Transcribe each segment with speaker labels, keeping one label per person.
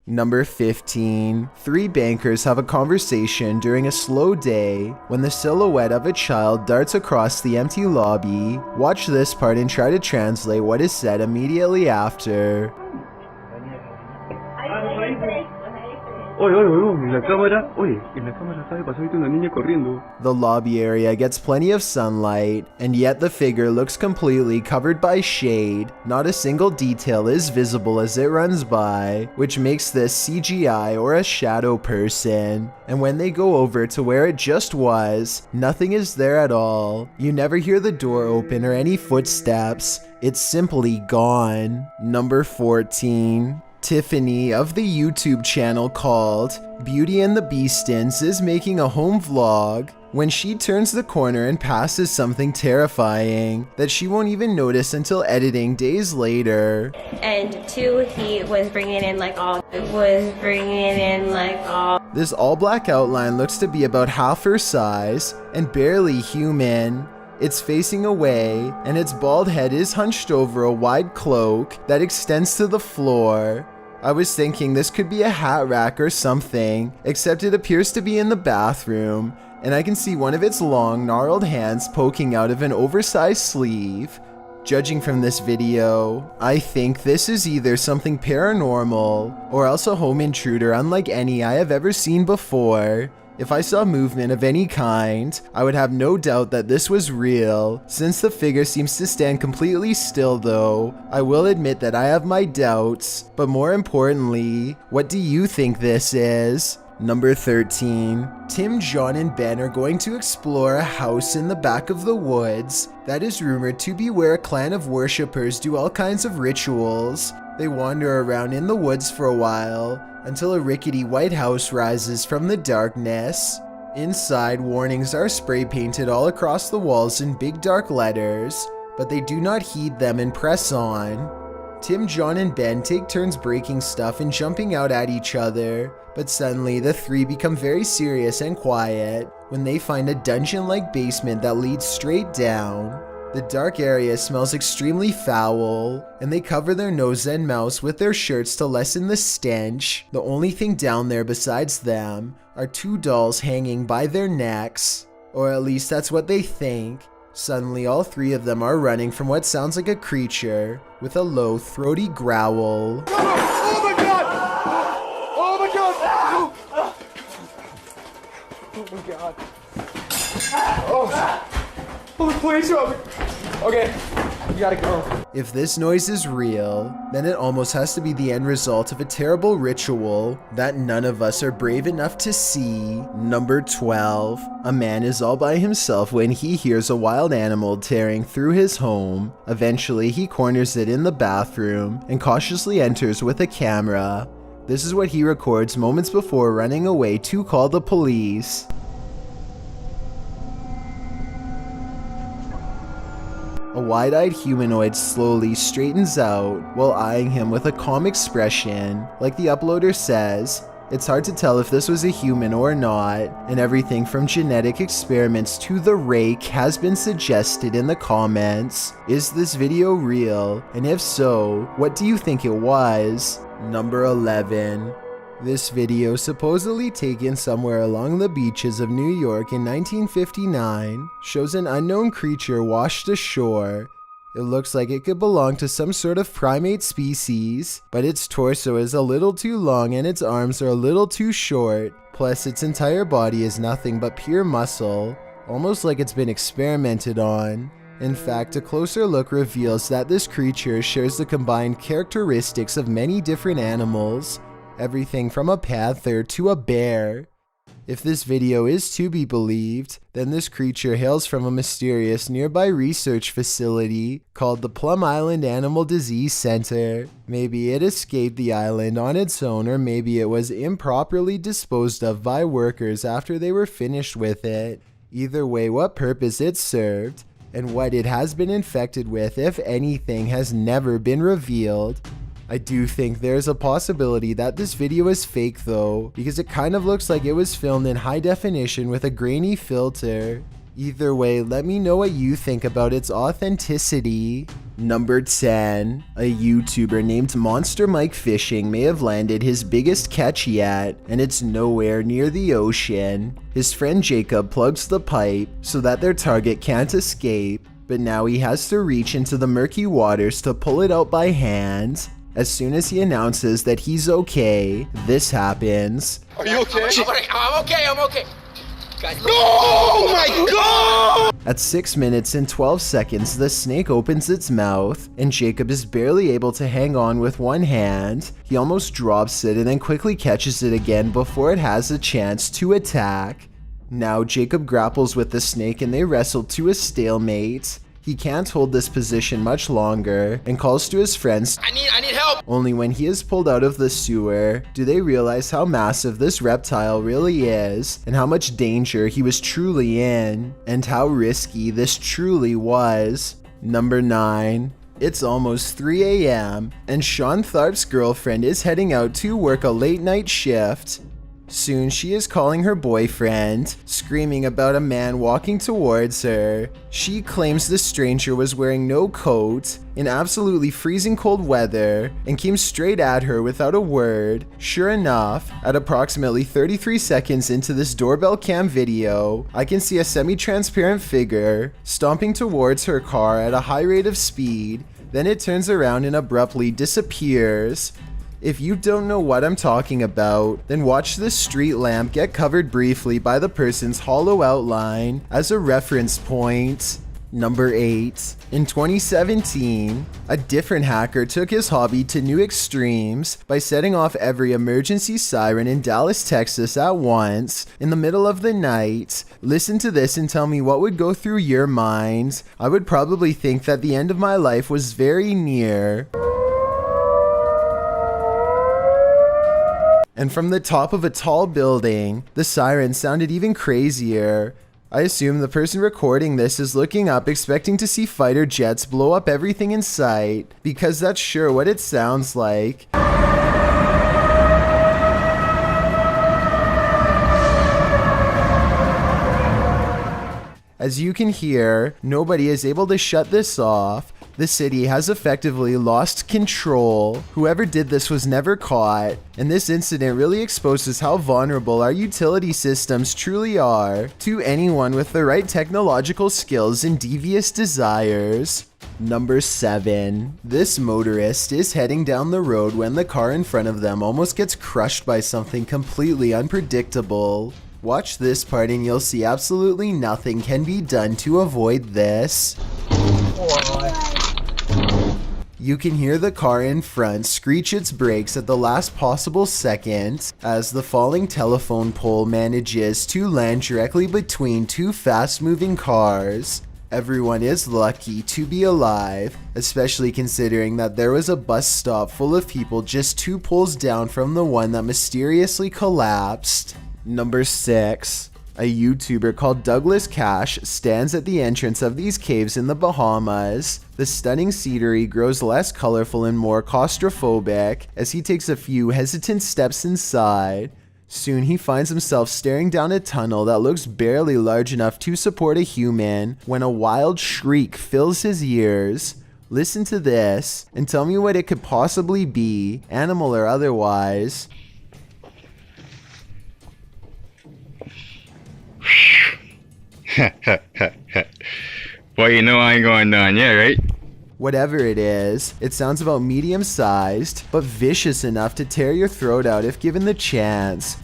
Speaker 1: Number 15. Three bankers have a conversation during a slow day when the silhouette of a child darts across the empty lobby. Watch this part and try to translate what is said immediately after. The lobby area gets plenty of sunlight, and yet the figure looks completely covered by shade. Not a single detail is visible as it runs by, which makes this CGI or a shadow person. And when they go over to where it just was, nothing is there at all. You never hear the door open or any footsteps. It's simply gone. Number 14. Tiffany of the YouTube channel called Beauty and the Beastins is making a home vlog when she turns the corner and passes something terrifying that she won't even notice until editing days later.
Speaker 2: And two, he was bringing in
Speaker 1: This all black outline looks to be about half her size and barely human. It's facing away, and its bald head is hunched over a wide cloak that extends to the floor. I was thinking this could be a hat rack or something, except it appears to be in the bathroom, and I can see one of its long, gnarled hands poking out of an oversized sleeve. Judging from this video, I think this is either something paranormal, or else a home intruder unlike any I have ever seen before. If I saw movement of any kind, I would have no doubt that this was real. Since the figure seems to stand completely still though, I will admit that I have my doubts. But more importantly, what do you think this is? Number 13. Tim, John, and Ben are going to explore a house in the back of the woods that is rumored to be where a clan of worshippers do all kinds of rituals. They wander around in the woods for a while, until a rickety white house rises from the darkness. Inside, warnings are spray painted all across the walls in big dark letters, but they do not heed them and press on. Tim, John, and Ben take turns breaking stuff and jumping out at each other, but suddenly the three become very serious and quiet when they find a dungeon-like basement that leads straight down. The dark area smells extremely foul, and they cover their nose and mouths with their shirts to lessen the stench. The only thing down there besides them are two dolls hanging by their necks, or at least that's what they think. Suddenly, all three of them are running from what sounds like a creature with a low, throaty growl.
Speaker 3: Oh my god! Oh my god! Oh my god! Oh, please help me! Okay, you gotta go.
Speaker 1: If this noise is real, then it almost has to be the end result of a terrible ritual that none of us are brave enough to see. Number 12. A man is all by himself when he hears a wild animal tearing through his home. Eventually, he corners it in the bathroom and cautiously enters with a camera. This is what he records moments before running away to call the police. A wide-eyed humanoid slowly straightens out while eyeing him with a calm expression. Like the uploader says, it's hard to tell if this was a human or not, and everything from genetic experiments to the rake has been suggested in the comments. Is this video real? And if so, what do you think it was? Number 11. This video, supposedly taken somewhere along the beaches of New York in 1959, shows an unknown creature washed ashore. It looks like it could belong to some sort of primate species, but its torso is a little too long and its arms are a little too short. Plus, its entire body is nothing but pure muscle, almost like it's been experimented on. In fact, a closer look reveals that this creature shares the combined characteristics of many different animals. Everything from a panther to a bear. If this video is to be believed, then this creature hails from a mysterious nearby research facility called the Plum Island Animal Disease Center. Maybe it escaped the island on its own, or maybe it was improperly disposed of by workers after they were finished with it. Either way, what purpose it served, and what it has been infected with, if anything, has never been revealed. I do think there's a possibility that this video is fake though, because it kind of looks like it was filmed in high definition with a grainy filter. Either way, let me know what you think about its authenticity. Number 10. A YouTuber named Monster Mike Fishing may have landed his biggest catch yet, and it's nowhere near the ocean. His friend Jacob plugs the pipe so that their target can't escape, but now he has to reach into the murky waters to pull it out by hand. As soon as he announces that he's okay, this happens.
Speaker 3: Are you okay?
Speaker 4: I'm okay. Guys,
Speaker 3: Oh my god!
Speaker 1: At 6 minutes and 12 seconds, the snake opens its mouth, and Jacob is barely able to hang on with one hand. He almost drops it and then quickly catches it again before it has a chance to attack. Now Jacob grapples with the snake and they wrestle to a stalemate. He can't hold this position much longer and calls to his friends.
Speaker 4: I need help.
Speaker 1: Only when he is pulled out of the sewer do they realize how massive this reptile really is and how much danger he was truly in and how risky this truly was. Number 9. It's almost 3 a.m. and Sean Tharp's girlfriend is heading out to work a late night shift. Soon she is calling her boyfriend, screaming about a man walking towards her. She claims the stranger was wearing no coat in absolutely freezing cold weather and came straight at her without a word. Sure enough, at approximately 33 seconds into this doorbell cam video, I can see a semi-transparent figure stomping towards her car at a high rate of speed. Then it turns around and abruptly disappears. If you don't know what I'm talking about, then watch this street lamp get covered briefly by the person's hollow outline as a reference point. Number 8. In 2017, a different hacker took his hobby to new extremes by setting off every emergency siren in Dallas, Texas at once, in the middle of the night. Listen to this and tell me what would go through your mind. I would probably think that the end of my life was very near. And from the top of a tall building, the siren sounded even crazier. I assume the person recording this is looking up expecting to see fighter jets blow up everything in sight, because that's sure what it sounds like. As you can hear, nobody is able to shut this off. The city has effectively lost control. Whoever did this was never caught, and this incident really exposes how vulnerable our utility systems truly are to anyone with the right technological skills and devious desires. Number 7. This motorist is heading down the road when the car in front of them almost gets crushed by something completely unpredictable. Watch this part and you'll see absolutely nothing can be done to avoid this. You can hear the car in front screech its brakes at the last possible second as the falling telephone pole manages to land directly between two fast-moving cars. Everyone is lucky to be alive, especially considering that there was a bus stop full of people just 2 poles down from the one that mysteriously collapsed. Number 6. A YouTuber called Douglas Cash stands at the entrance of these caves in the Bahamas. The stunning scenery grows less colorful and more claustrophobic as he takes a few hesitant steps inside. Soon he finds himself staring down a tunnel that looks barely large enough to support a human when a wild shriek fills his ears. Listen to this and tell me what it could possibly be, animal or otherwise.
Speaker 5: Well, you know I ain't going down yet, right?
Speaker 1: Whatever it is, it sounds about medium-sized, but vicious enough to tear your throat out if given the chance.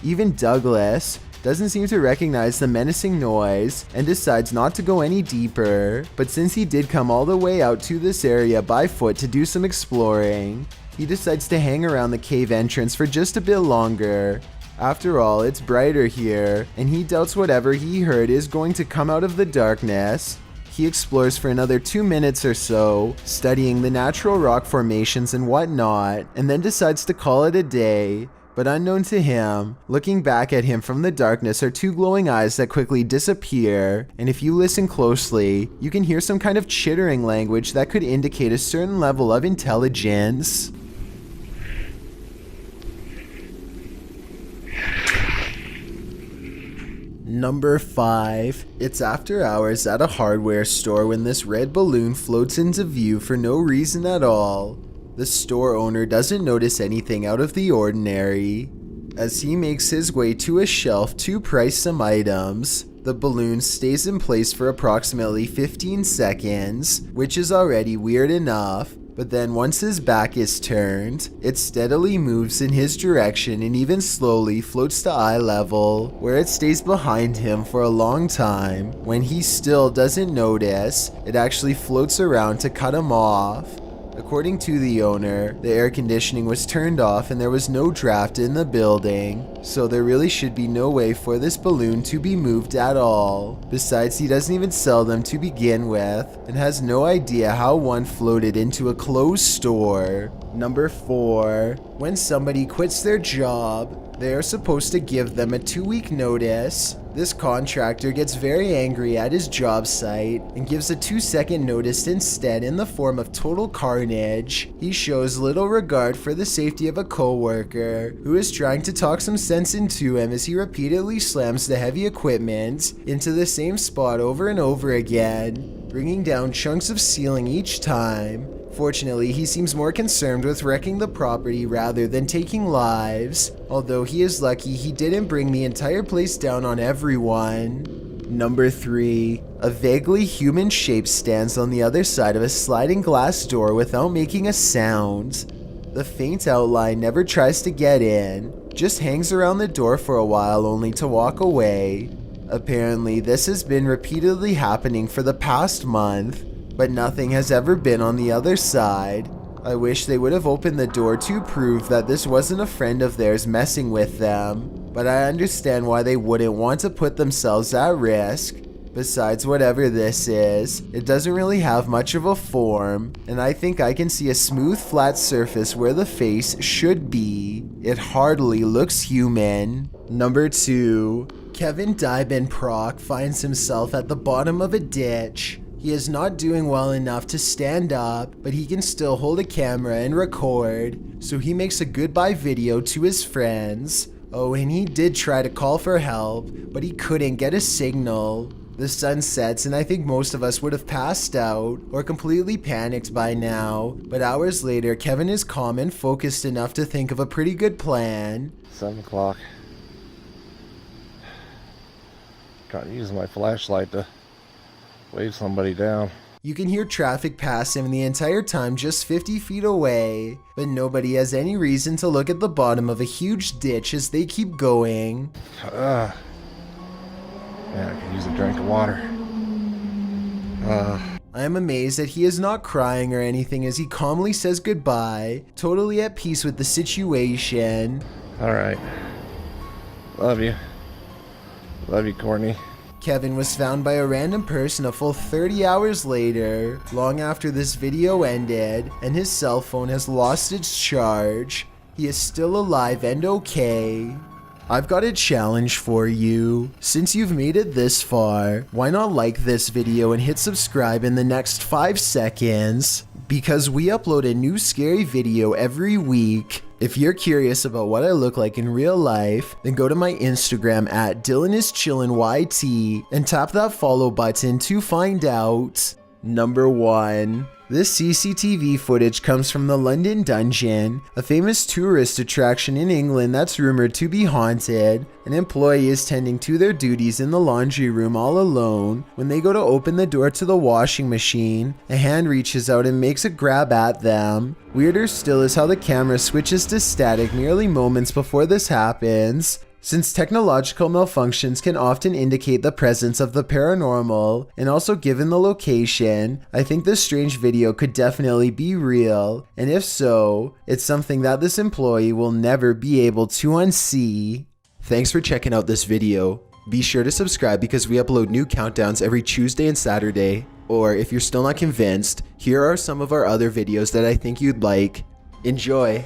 Speaker 1: Even Douglas doesn't seem to recognize the menacing noise and decides not to go any deeper, but since he did come all the way out to this area by foot to do some exploring, he decides to hang around the cave entrance for just a bit longer. After all, it's brighter here, and he doubts whatever he heard is going to come out of the darkness. He explores for another 2 minutes or so, studying the natural rock formations and whatnot, and then decides to call it a day. But unknown to him, looking back at him from the darkness are 2 glowing eyes that quickly disappear, and if you listen closely, you can hear some kind of chittering language that could indicate a certain level of intelligence. Number 5. It's after hours at a hardware store when this red balloon floats into view for no reason at all. The store owner doesn't notice anything out of the ordinary. As he makes his way to a shelf to price some items, the balloon stays in place for approximately 15 seconds, which is already weird enough. But then once his back is turned, it steadily moves in his direction and even slowly floats to eye level, where it stays behind him for a long time. When he still doesn't notice, it actually floats around to cut him off. According to the owner, the air conditioning was turned off and there was no draft in the building, so there really should be no way for this balloon to be moved at all. Besides, he doesn't even sell them to begin with and has no idea how one floated into a closed store. Number 4. When somebody quits their job, they are supposed to give them a 2-week notice. This contractor gets very angry at his job site and gives a 2-second notice instead in the form of total carnage. He shows little regard for the safety of a coworker who is trying to talk some sense into him as he repeatedly slams the heavy equipment into the same spot over and over again, bringing down chunks of ceiling each time. Fortunately, he seems more concerned with wrecking the property rather than taking lives, although he is lucky he didn't bring the entire place down on everyone. Number 3. A vaguely human shape stands on the other side of a sliding glass door without making a sound. The faint outline never tries to get in, just hangs around the door for a while only to walk away. Apparently, this has been repeatedly happening for the past month, but nothing has ever been on the other side. I wish they would have opened the door to prove that this wasn't a friend of theirs messing with them, but I understand why they wouldn't want to put themselves at risk. Besides, whatever this is, it doesn't really have much of a form, and I think I can see a smooth flat surface where the face should be. It hardly looks human. Number 2. Kevin Diebenprock finds himself at the bottom of a ditch. He is not doing well enough to stand up, but he can still hold a camera and record, so he makes a goodbye video to his friends. Oh, and he did try to call for help, but he couldn't get a signal. The sun sets and I think most of us would have passed out or completely panicked by now, but hours later Kevin is calm and focused enough to think of a pretty good plan.
Speaker 6: 7 o'clock. Gotta use my flashlight to wave somebody down.
Speaker 1: You can hear traffic pass him the entire time just 50 feet away, but nobody has any reason to look at the bottom of a huge ditch as they keep going.
Speaker 6: Man, I could use a drink of water.
Speaker 1: I am amazed that he is not crying or anything as he calmly says goodbye, totally at peace with the situation.
Speaker 6: Alright. Love you. Love you, Courtney.
Speaker 1: Kevin was found by a random person a full 30 hours later, long after this video ended, and his cell phone has lost its charge. He is still alive and okay. I've got a challenge for you. Since you've made it this far, why not like this video and hit subscribe in the next 5 seconds? Because we upload a new scary video every week. If you're curious about what I look like in real life, then go to my Instagram at DylanIsChillinYT and tap that follow button to find out. Number 1. This CCTV footage comes from the London Dungeon, a famous tourist attraction in England that's rumored to be haunted. An employee is tending to their duties in the laundry room all alone. When they go to open the door to the washing machine, a hand reaches out and makes a grab at them. Weirder still is how the camera switches to static merely moments before this happens. Since technological malfunctions can often indicate the presence of the paranormal, and also given the location, I think this strange video could definitely be real, and if so, it's something that this employee will never be able to unsee. Thanks for checking out this video. Be sure to subscribe because we upload new countdowns every Tuesday and Saturday. Or if you're still not convinced, here are some of our other videos that I think you'd like. Enjoy!